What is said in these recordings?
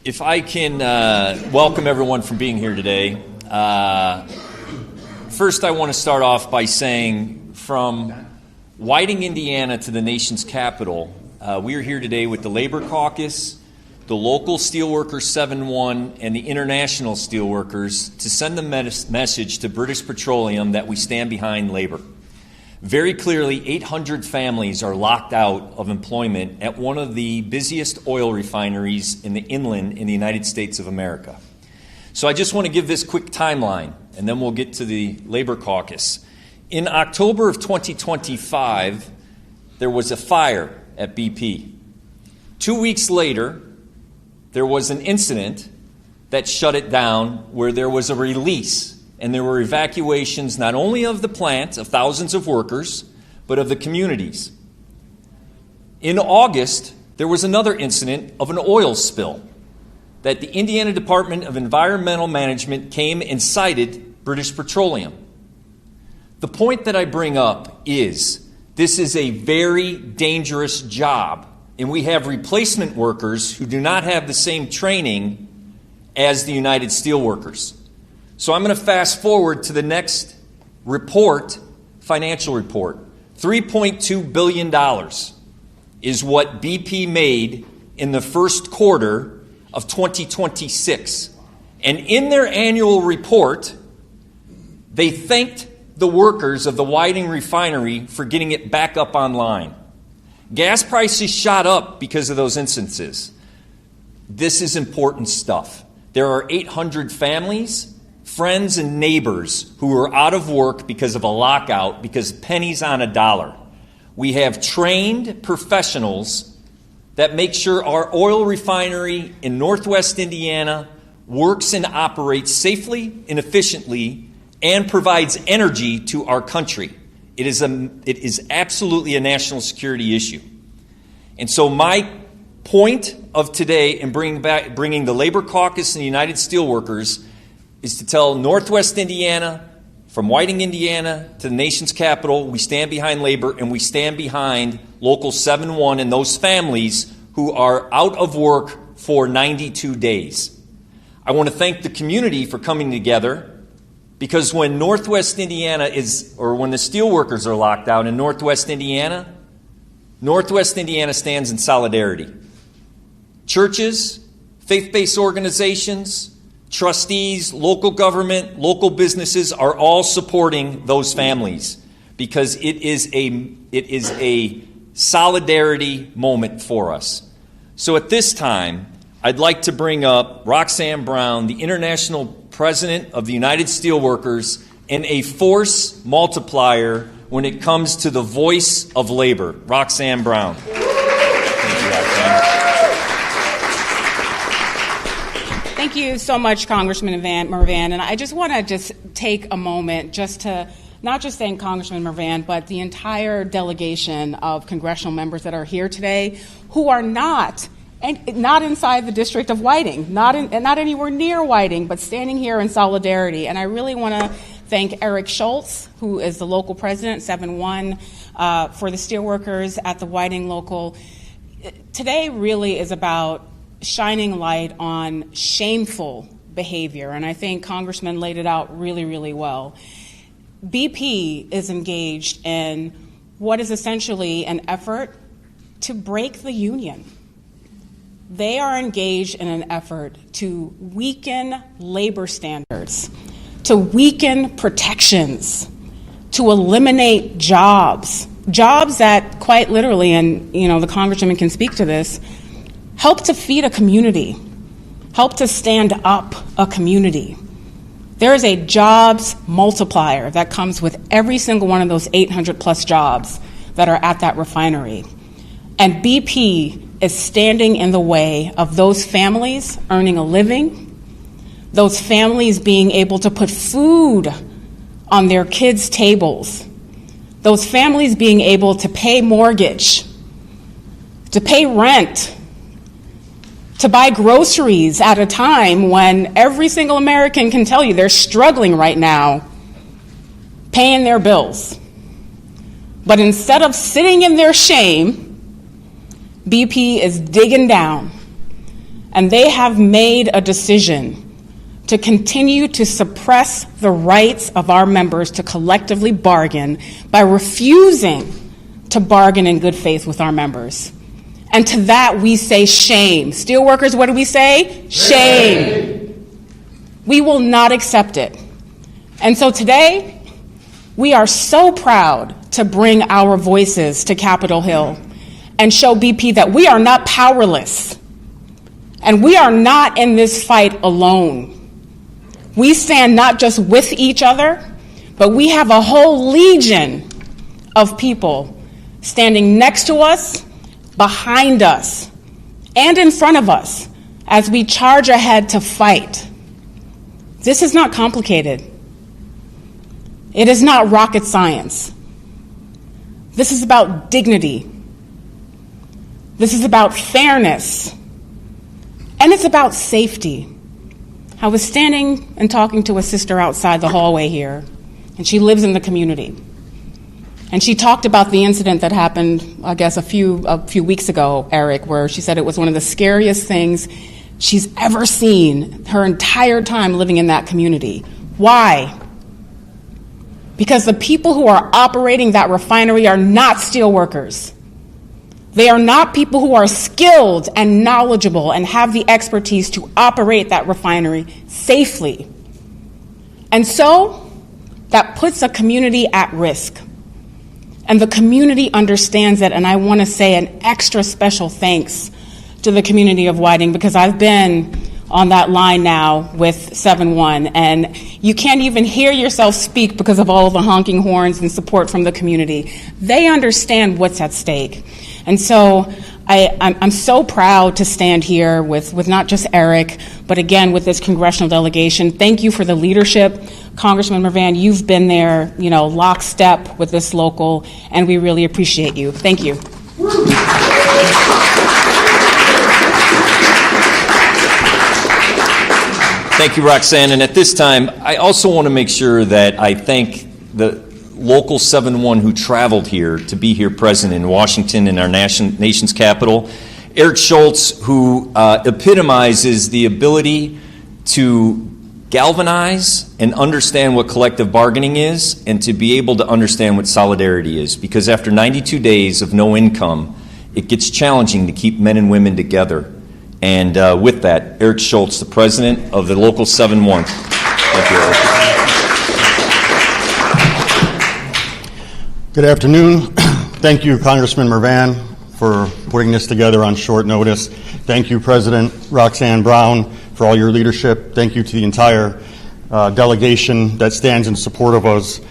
If I can welcome everyone for being here today. First, I want to start off by saying from Whiting, Indiana to the nation's capital, we are here today with the Labor Caucus, the local Steelworkers 7-1, and the international Steelworkers to send the message to British Petroleum that we stand behind labor. Very clearly, 800 families are locked out of employment at one of the busiest oil refineries in the inland in the United States of America. So I just want to give this quick timeline, and then we'll get to the Labor Caucus. In October of 2025, there was a fire at BP. 2 weeks later, there was an incident that shut it down where there was a release. And there were evacuations not only of the plant, of thousands of workers, but of the communities. In August, there was another incident of an oil spill that the Indiana Department of Environmental Management came and cited British Petroleum. The point that I bring up is this is a very dangerous job, and we have replacement workers who do not have the same training as the United Steelworkers. So I'm going to fast forward to the next report, financial report. $3.2 billion is what BP made in the first quarter of 2026. And in their annual report, they thanked the workers of the Whiting refinery for getting it back up online. Gas prices shot up because of those instances. This is important stuff. There are 800 families, friends and neighbors who are out of work because of a lockout, because pennies on a dollar. We have trained professionals that make sure our oil refinery in Northwest Indiana works and operates safely and efficiently and provides energy to our country. It is absolutely a national security issue. And so my point of today in bringing the Labor Caucus and the United Steelworkers is to tell Northwest Indiana, from Whiting, Indiana, to the nation's capital, we stand behind labor and we stand behind Local 7-1 and those families who are out of work for 92 days. I want to thank the community for coming together, because when Northwest Indiana when the steelworkers are locked out in Northwest Indiana stands in solidarity. Churches, faith-based organizations, trustees, local government, local businesses are all supporting those families because it is a solidarity moment for us. So at this time, I'd like to bring up Roxanne Brown, the International President of the United Steelworkers, and a force multiplier when it comes to the voice of labor. Roxanne Brown. Thank you, Roxanne. Thank you so much, Congressman Mrvan. And I just want to take a moment just to not just thank Congressman Mrvan, but the entire delegation of congressional members that are here today who are not inside the district of Whiting, not anywhere near Whiting, but standing here in solidarity. And I really want to thank Eric Shultz, who is the local president, 7-1, for the steelworkers at the Whiting Local. Today really is about shining light on shameful behavior, and I think Congressman laid it out really, really well. BP is engaged in what is essentially an effort to break the union. They are engaged in an effort to weaken labor standards, to weaken protections, to eliminate jobs that quite literally, and the Congressman can speak to this, help to feed a community, help to stand up a community. There is a jobs multiplier that comes with every single one of those 800 plus jobs that are at that refinery. And BP is standing in the way of those families earning a living, those families being able to put food on their kids' tables, those families being able to pay mortgage, to pay rent, to buy groceries at a time when every single American can tell you they're struggling right now paying their bills. But instead of sitting in their shame, BP is digging down and they have made a decision to continue to suppress the rights of our members to collectively bargain by refusing to bargain in good faith with our members. And to that we say shame. Steelworkers, what do we say? Shame. We will not accept it. And so today, we are so proud to bring our voices to Capitol Hill and show BP that we are not powerless. And we are not in this fight alone. We stand not just with each other, but we have a whole legion of people standing next to us, behind us, and in front of us as we charge ahead to fight. This is not complicated. It is not rocket science. This is about dignity. This is about fairness. And it's about safety. I was standing and talking to a sister outside the hallway here, and she lives in the community. And she talked about the incident that happened, I guess, a few weeks ago, Eric, where she said it was one of the scariest things she's ever seen her entire time living in that community. Why? Because the people who are operating that refinery are not steelworkers. They are not people who are skilled and knowledgeable and have the expertise to operate that refinery safely. And so that puts a community at risk. And the community understands it, and I want to say an extra special thanks to the community of Whiting, because I've been on that line now with 7-1, and you can't even hear yourself speak because of all of the honking horns and support from the community. They understand what's at stake. And so I'm so proud to stand here with not just Eric, but again with this congressional delegation. Thank you for the leadership. Congressman Mrvan, you've been there, lockstep with this local, and we really appreciate you. Thank you. Thank you, Roxanne. And at this time, I also want to make sure that I thank the local 7-1 who traveled here to be here present in Washington, in our nation's capital. Eric Shultz, who epitomizes the ability to galvanize and understand what collective bargaining is, and to be able to understand what solidarity is. Because after 92 days of no income, it gets challenging to keep men and women together. And with that, Eric Shultz, the president of the local 7-1. Thank you, Eric. Good afternoon. Thank you, Congressman Mrvan, for putting this together on short notice. Thank you, President Roxanne Brown, for all your leadership. Thank you to the entire delegation that stands in support of us.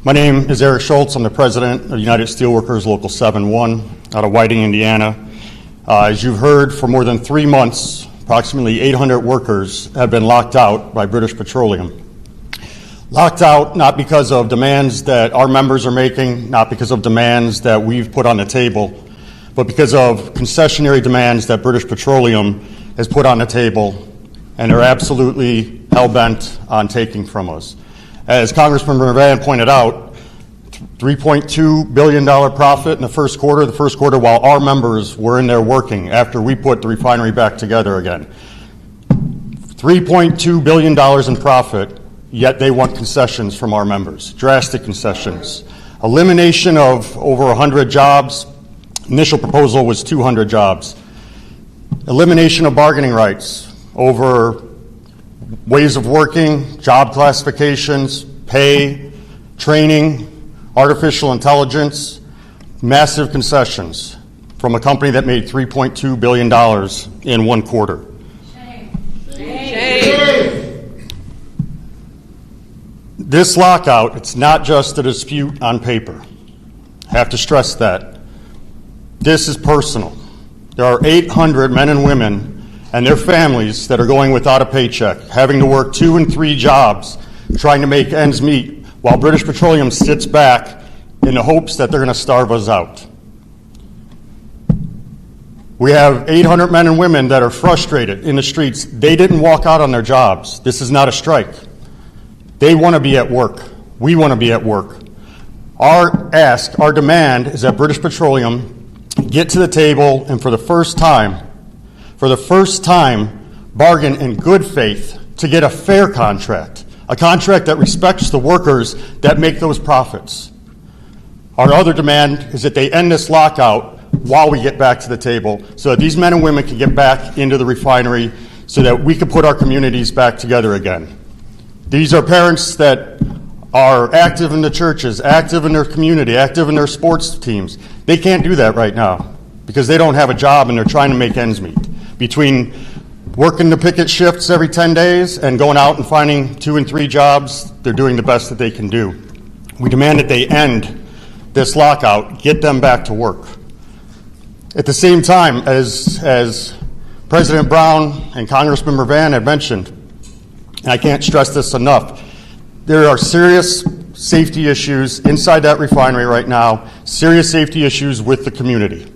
My name is Eric Shultz. I'm the president of United Steelworkers Local 7-1 out of Whiting, Indiana. As you've heard, for more than 3 months, approximately 800 workers have been locked out by British Petroleum. Locked out not because of demands that our members are making, not because of demands that we've put on the table, but because of concessionary demands that British Petroleum has put on the table, and they're absolutely hell-bent on taking from us. As Congressman Mrvan pointed out, $3.2 billion profit in the first quarter while our members were in there working after we put the refinery back together again. $3.2 billion in profit, yet they want concessions from our members, drastic concessions. Elimination of over 100 jobs. Initial proposal was 200 jobs. Elimination of bargaining rights over ways of working, job classifications, pay, training, artificial intelligence, massive concessions from a company that made $3.2 billion in 1 quarter. Shame. This lockout, it's not just a dispute on paper. I have to stress that. This is personal. There are 800 men and women and their families that are going without a paycheck, having to work 2 and 3 jobs, trying to make ends meet, while British Petroleum sits back in the hopes that they're going to starve us out. We have 800 men and women that are frustrated in the streets. They didn't walk out on their jobs. This is not a strike. They want to be at work. We want to be at work. Our ask, our demand is that British Petroleum get to the table and for the first time, bargain in good faith to get a fair contract, a contract that respects the workers that make those profits. Our other demand is that they end this lockout while we get back to the table so that these men and women can get back into the refinery so that we can put our communities back together again. These are parents that are active in the churches, active in their community, active in their sports teams. They can't do that right now because they don't have a job and they're trying to make ends meet. Between working the picket shifts every 10 days and going out and finding 2 and 3 jobs, they're doing the best that they can do. We demand that they end this lockout, get them back to work. At the same time, as President Brown and Congressman Mrvan had mentioned, and I can't stress this enough, there are serious safety issues inside that refinery right now, serious safety issues with the community.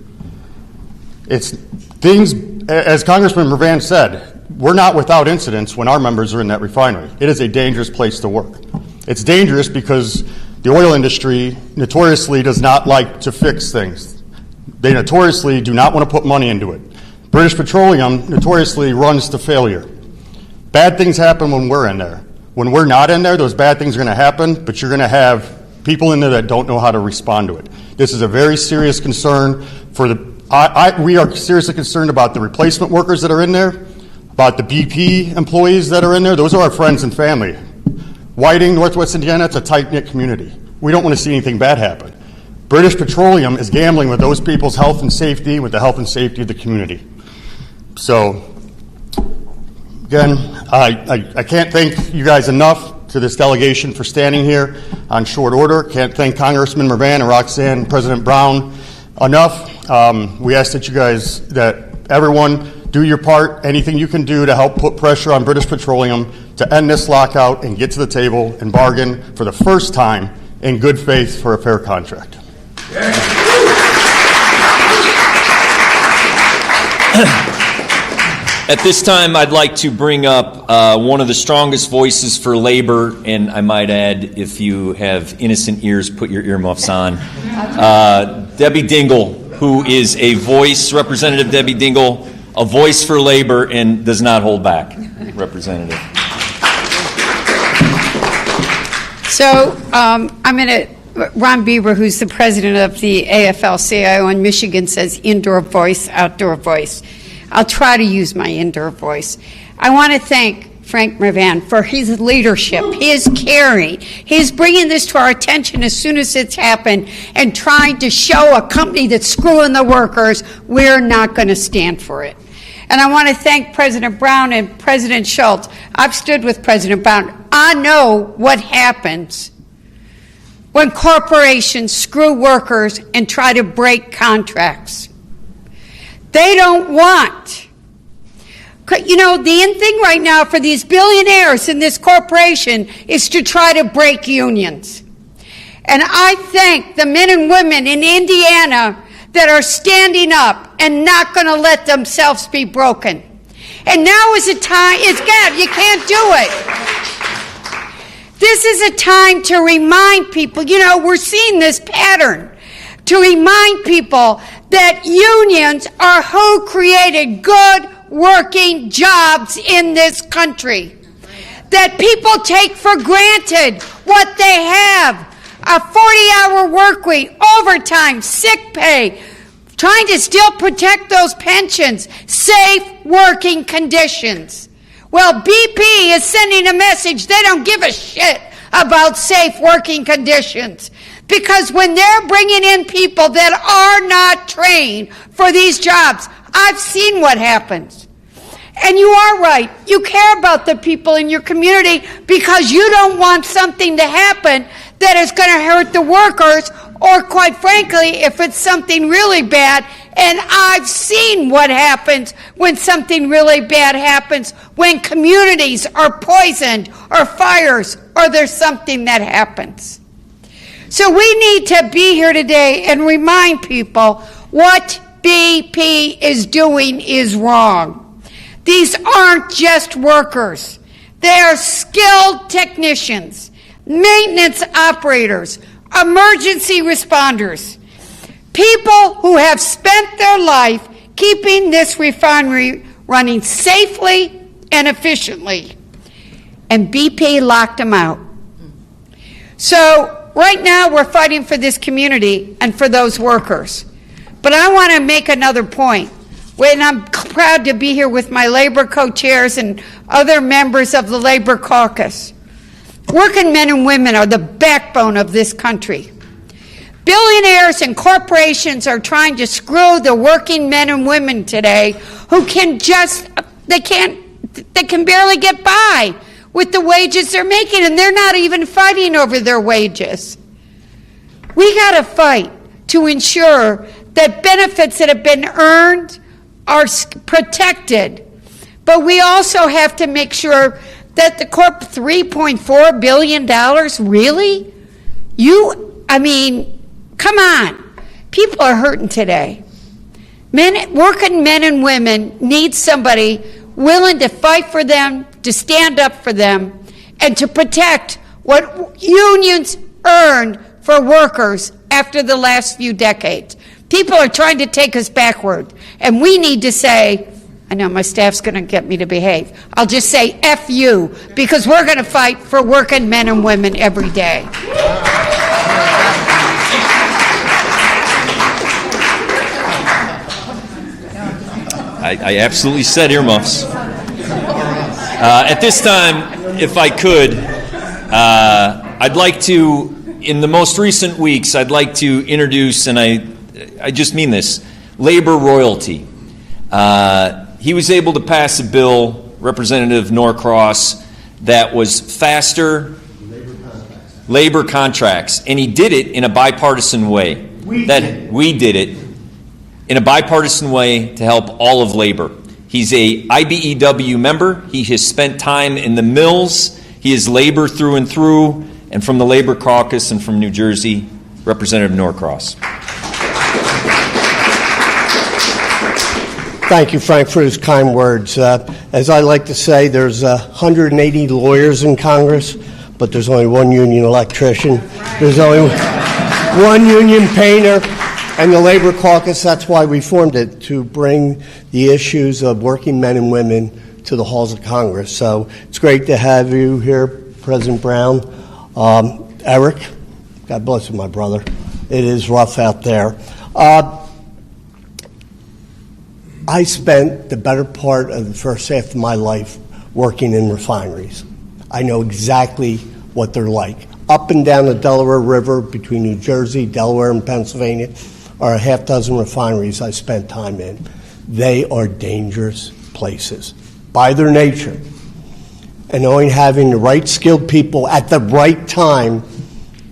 It's things, as Congressman Mrvan said, we're not without incidents when our members are in that refinery. It is a dangerous place to work. It's dangerous because the oil industry notoriously does not like to fix things. They notoriously do not want to put money into it. British Petroleum notoriously runs to failure. Bad things happen when we're in there. When we're not in there, those bad things are going to happen, but you're going to have people in there that don't know how to respond to it. This is a very serious concern for we are seriously concerned about the replacement workers that are in there, about the BP employees that are in there. Those are our friends and family. Whiting, Northwest Indiana, it's a tight-knit community. We don't want to see anything bad happen. British Petroleum is gambling with those people's health and safety, with the health and safety of the community. So, again, I can't thank you guys enough to this delegation for standing here on short order. Can't thank Congressman Mrvan and Roxanne, President Brown enough. We ask that everyone do your part, anything you can do to help put pressure on British Petroleum to end this lockout and get to the table and bargain for the first time in good faith for a fair contract. At this time, I'd like to bring up one of the strongest voices for labor, and I might add, if you have innocent ears, put your earmuffs on. Debbie Dingell, who is a voice, Representative Debbie Dingell, a voice for labor and does not hold back. Representative. So I'm going to, Ron Bieber, who's the president of the AFL-CIO in Michigan, says indoor voice, outdoor voice. I'll try to use my indoor voice. I want to thank Frank Mrvan for his leadership, his caring, his bringing this to our attention as soon as it's happened and trying to show a company that's screwing the workers, we're not going to stand for it. And I want to thank President Brown and President Shultz. I've stood with President Brown. I know what happens when corporations screw workers and try to break contracts. They don't want. You know, the end thing right now for these billionaires in this corporation is to try to break unions. And I thank the men and women in Indiana that are standing up and not going to let themselves be broken. And now is a time, you can't do it. This is a time to remind people, you know, we're seeing this pattern, to remind people that unions are who created good working jobs in this country. That people take for granted what they have. A 40-hour work week, overtime, sick pay, trying to still protect those pensions, safe working conditions. Well, BP is sending a message they don't give a shit about safe working conditions. Because when they're bringing in people that are not trained for these jobs, I've seen what happens. And you are right. You care about the people in your community because you don't want something to happen that is going to hurt the workers, or quite frankly, if it's something really bad. And I've seen what happens when something really bad happens, when communities are poisoned or fires or there's something that happens. So we need to be here today and remind people what BP is doing is wrong. These aren't just workers. They are skilled technicians, maintenance operators, emergency responders, people who have spent their life keeping this refinery running safely and efficiently. And BP locked them out. So right now we're fighting for this community and for those workers. But I want to make another point. When I'm proud to be here with my labor co-chairs and other members of the Labor Caucus. Working men and women are the backbone of this country. Billionaires and corporations are trying to screw the working men and women today who can they can barely get by with the wages they're making, and they're not even fighting over their wages. We got to fight to ensure that benefits that have been earned are protected. But we also have to make sure that the $3.4 billion, really? Come on. People are hurting today. Working men and women need somebody willing to fight for them, to stand up for them, and to protect what unions earned for workers after the last few decades. People are trying to take us backward, and we need to say, I know my staff's going to get me to behave. I'll just say F you, because we're going to fight for working men and women every day. I absolutely said earmuffs. At this time, if I could, I'd like to, in the most recent weeks, I'd like to introduce, and I just mean this, labor royalty. He was able to pass a bill, Representative Norcross, that was faster labor contracts, and he did it in a bipartisan way. We did it in a bipartisan way to help all of labor. He's a IBEW member. He has spent time in the mills. He is labor through and through, and from the Labor Caucus and from New Jersey, Representative Norcross. Thank you, Frank, for his kind words. As I like to say, there's 180 lawyers in Congress, but there's only one union electrician. There's only one union painter. And the Labor Caucus, that's why we formed it, to bring the issues of working men and women to the halls of Congress. So it's great to have you here, President Brown. Eric, God bless you, my brother. It is rough out there. I spent the better part of the first half of my life working in refineries. I know exactly what they're like. Up and down the Delaware River between New Jersey, Delaware, and Pennsylvania are a half dozen refineries I spent time in. They are dangerous places by their nature. And only having the right skilled people at the right time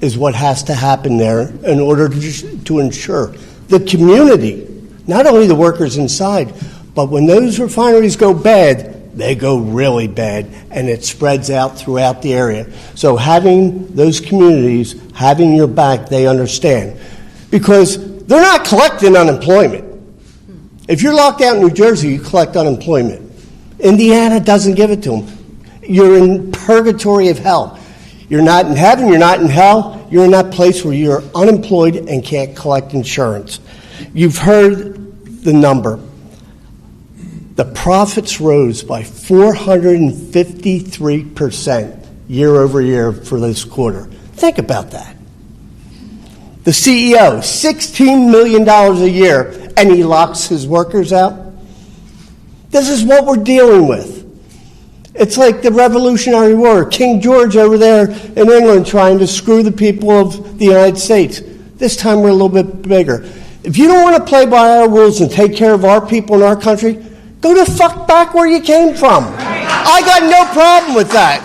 is what has to happen there in order to ensure the community, not only the workers inside, but when those refineries go bad, they go really bad, and it spreads out throughout the area. So having those communities, having your back, they understand. Because they're not collecting unemployment. If you're locked out in New Jersey, you collect unemployment. Indiana doesn't give it to them. You're in purgatory of hell. You're not in heaven, you're not in hell. You're in that place where you're unemployed and can't collect insurance. You've heard the number. The profits rose by 453% year over year for this quarter. Think about that. The CEO, $16 million a year, and he locks his workers out. This is what we're dealing with. It's like the Revolutionary War, King George over there in England trying to screw the people of the United States. This time we're a little bit bigger. If you don't want to play by our rules and take care of our people in our country, go the fuck back where you came from. I got no problem with that.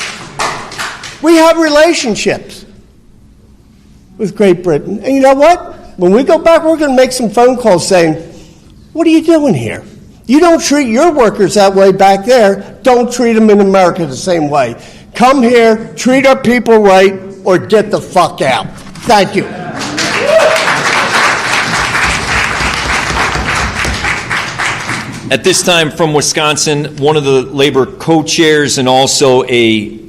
We have relationships with Great Britain. And you know what? When we go back, we're going to make some phone calls saying, what are you doing here? You don't treat your workers that way back there. Don't treat them in America the same way. Come here, treat our people right, or get the fuck out. Thank you. At this time, from Wisconsin, one of the labor co-chairs and also a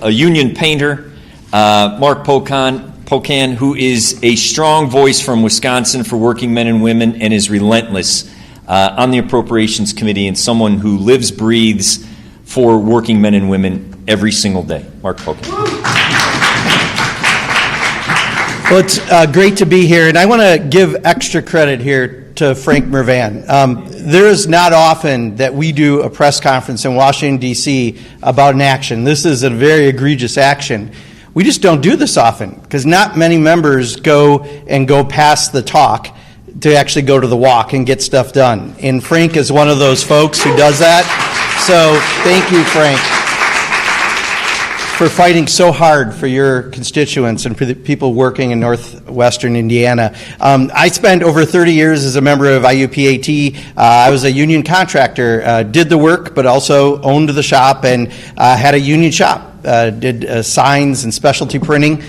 union painter, Mark Pocan, who is a strong voice from Wisconsin for working men and women and is relentless on the Appropriations Committee, and someone who lives, breathes for working men and women every single day. Mark Pocan. Well, it's great to be here, and I want to give extra credit here to Frank Mrvan. There is not often that we do a press conference in Washington, D.C. about an action. This is a very egregious action. We just don't do this often because not many members go past the talk to actually go to the walk and get stuff done. And Frank is one of those folks who does that. So thank you, Frank, for fighting so hard for your constituents and for the people working in northwestern Indiana. I spent over 30 years as a member of IUPAT. I was a union contractor, did the work, but also owned the shop and had a union shop, did signs and specialty printing.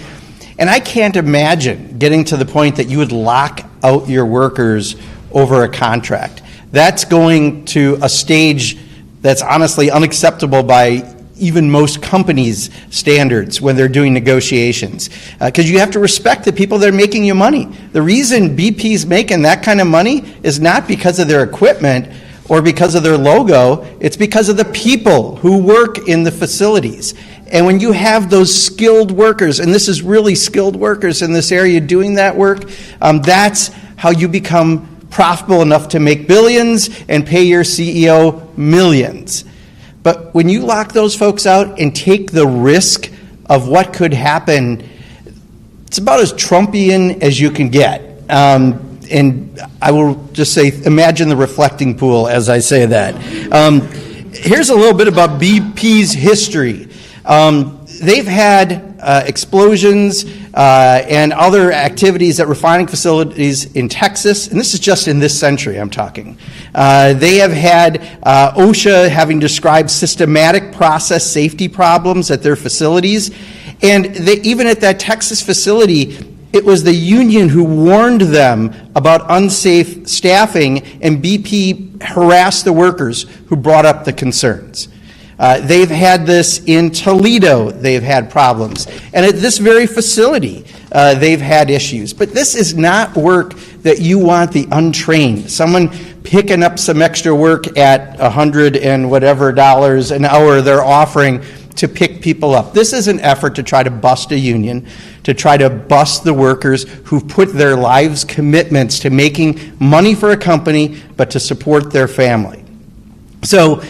And I can't imagine getting to the point that you would lock out your workers over a contract. That's going to a stage that's honestly unacceptable by even most companies' standards when they're doing negotiations. Because you have to respect the people that are making you money. The reason BP's making that kind of money is not because of their equipment or because of their logo, it's because of the people who work in the facilities. And when you have those skilled workers, and this is really skilled workers in this area doing that work, that's how you become profitable enough to make billions and pay your CEO millions. But when you lock those folks out and take the risk of what could happen, it's about as Trumpian as you can get. And I will just say, imagine the reflecting pool as I say that. Here's a little bit about BP's history. They've had explosions and other activities at refining facilities in Texas, and this is just in this century I'm talking. They have had OSHA having described systematic process safety problems at their facilities, and even at that Texas facility, it was the union who warned them about unsafe staffing, and BP harassed the workers who brought up the concerns. They've had this in Toledo, they've had problems. And at this very facility, they've had issues. But this is not work that you want the untrained. Someone picking up some extra work at $100 and whatever an hour they're offering to pick people up. This is an effort to try to bust a union, to try to bust the workers who've put their lives' commitments to making money for a company, but to support their family. So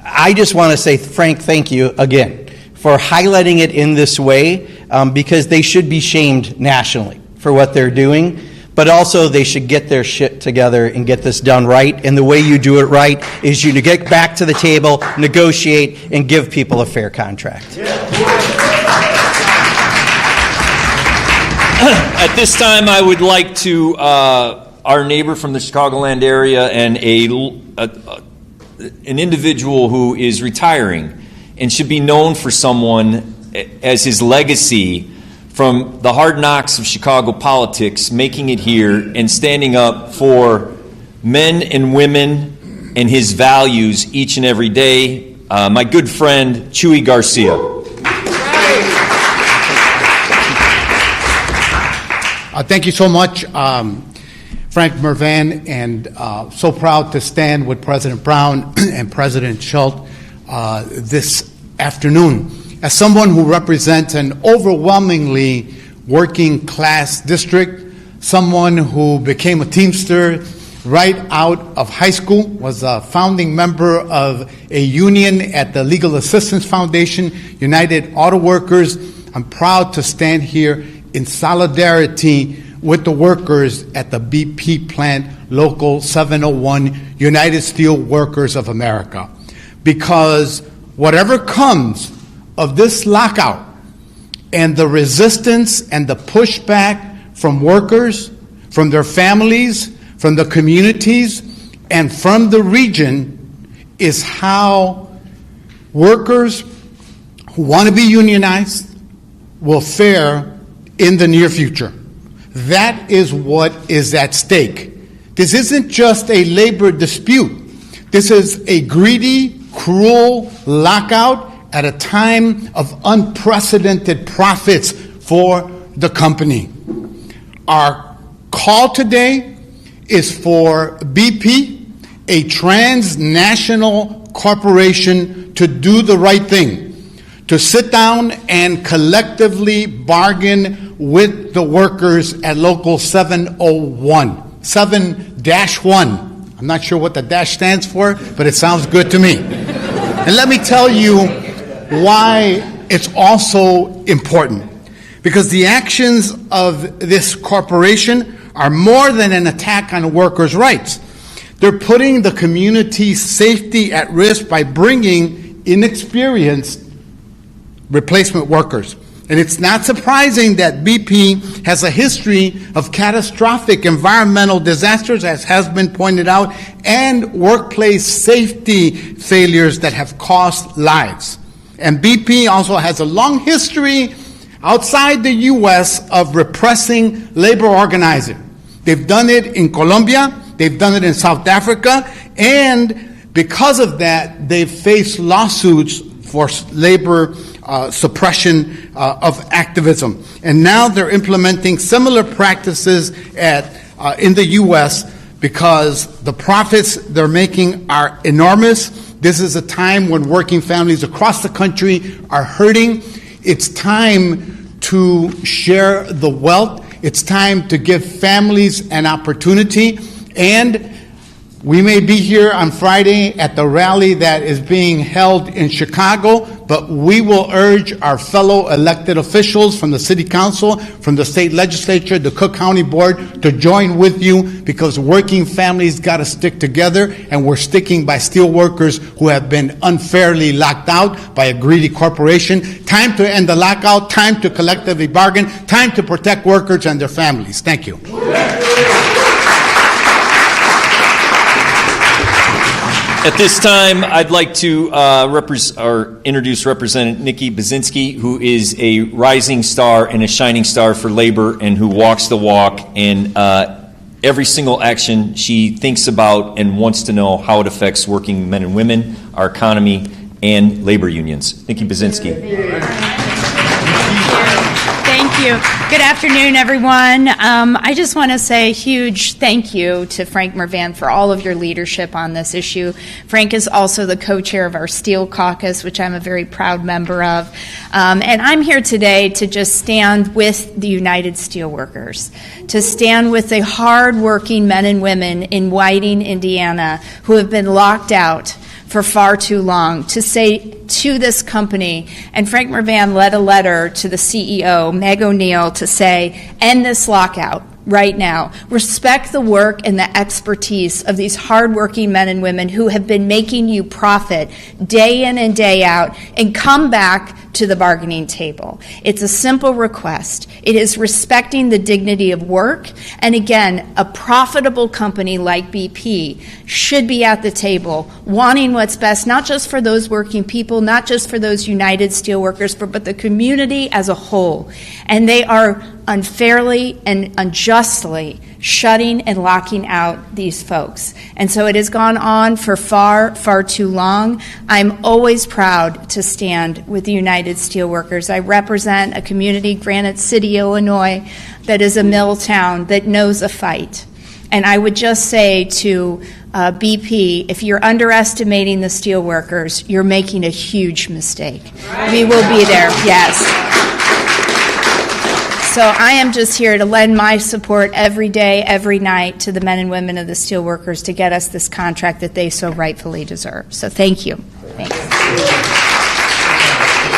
I just want to say, Frank, thank you again for highlighting it in this way, because they should be shamed nationally for what they're doing, but also they should get their shit together and get this done right. And the way you do it right is you get back to the table, negotiate, and give people a fair contract. At this time, I would like to, our neighbor from the Chicagoland area and an individual who is retiring and should be known for someone as his legacy from the hard knocks of Chicago politics, making it here and standing up for men and women and his values each and every day. My good friend, Chuy Garcia. Thank you so much, Frank Mrvan, and so proud to stand with President Brown and President Shultz this afternoon. As someone who represents an overwhelmingly working class district, someone who became a Teamster right out of high school, was a founding member of a union at the Legal Assistance Foundation, United Auto Workers, I'm proud to stand here in solidarity with the workers at the BP plant, Local 701, United Steelworkers of America. Because whatever comes of this lockout and the resistance and the pushback from workers, from their families, from the communities, and from the region is how workers who want to be unionized will fare in the near future. That is what is at stake. This isn't just a labor dispute. This is a greedy, cruel lockout at a time of unprecedented profits for the company. Our call today is for BP, a transnational corporation to do the right thing, to sit down and collectively bargain with the workers at Local 701, 7-1. I'm not sure what the dash stands for, but it sounds good to me. And let me tell you why it's also important. Because the actions of this corporation are more than an attack on workers' rights. They're putting the community's safety at risk by bringing inexperienced replacement workers. And it's not surprising that BP has a history of catastrophic environmental disasters, as has been pointed out, and workplace safety failures that have cost lives. And BP also has a long history outside the U.S. of repressing labor organizing. They've done it in Colombia, they've done it in South Africa, and because of that, they've faced lawsuits for labor suppression of activism. And now they're implementing similar practices in the U.S. because the profits they're making are enormous. This is a time when working families across the country are hurting. It's time to share the wealth. It's time to give families an opportunity. And we may be here on Friday at the rally that is being held in Chicago, but we will urge our fellow elected officials from the City Council, from the State Legislature, the Cook County Board to join with you, because working families got to stick together, and we're sticking by steelworkers who have been unfairly locked out by a greedy corporation. Time to end the lockout, time to collectively bargain, time to protect workers and their families. Thank you. At this time, I'd like to introduce Representative Nikki Baczynski, who is a rising star and a shining star for labor, and who walks the walk. And every single action she thinks about and wants to know how it affects working men and women, our economy, and labor unions. Nikki Baczynski. Thank you. Good afternoon, everyone. I just want to say a huge thank you to Frank Mrvan for all of your leadership on this issue. Frank is also the co-chair of our Steel Caucus, which I'm a very proud member of. And I'm here today to just stand with the United Steelworkers, to stand with the hard-working men and women in Whiting, Indiana, who have been locked out for far too long, to say to this company, and Frank Mrvan led a letter to the CEO, Meg O'Neill, to say, end this lockout right now. Respect the work and the expertise of these hardworking men and women who have been making you profit day in and day out, and come back to the bargaining table. It's a simple request. It is respecting the dignity of work, and again, a profitable company like BP should be at the table wanting what's best, not just for those working people, not just for those United Steelworkers, but the community as a whole. And they are unfairly and unjustly shutting and locking out these folks. And so it has gone on for far, far too long. I'm always proud to stand with the United Steelworkers. I represent a community, Granite City, Illinois, that is a mill town that knows a fight. And I would just say to BP, if you're underestimating the steelworkers, you're making a huge mistake. We will be there, yes. So I am just here to lend my support every day, every night to the men and women of the steelworkers to get us this contract that they so rightfully deserve. So thank you. Thanks.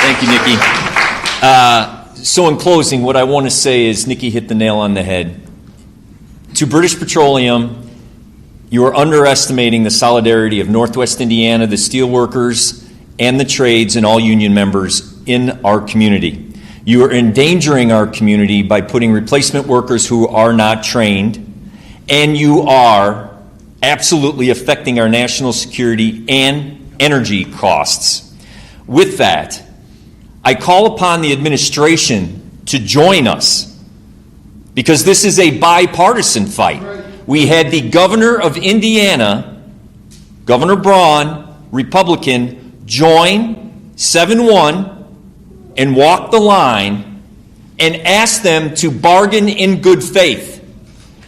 Thank you, Nikki. So in closing, what I want to say is Nikki hit the nail on the head. To British Petroleum, you are underestimating the solidarity of Northwest Indiana, the steelworkers, and the trades and all union members in our community. You are endangering our community by putting replacement workers who are not trained, and you are absolutely affecting our national security and energy costs. With that, I call upon the administration to join us, because this is a bipartisan fight. We had the governor of Indiana, Governor Braun, Republican, join 7-1 and walk the line and ask them to bargain in good faith.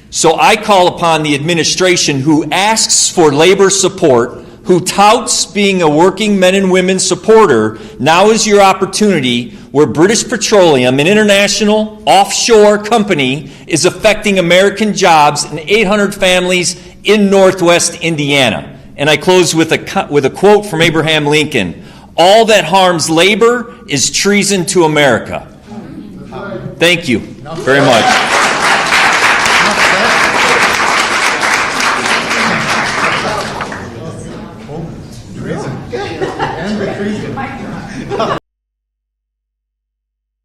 So I call upon the administration, who asks for labor support, who touts being a working men and women supporter, now is your opportunity where British Petroleum, an international offshore company, is affecting American jobs and 800 families in Northwest Indiana. And I close with a quote from Abraham Lincoln: "All that harms labor is treason to America." Thank you very much.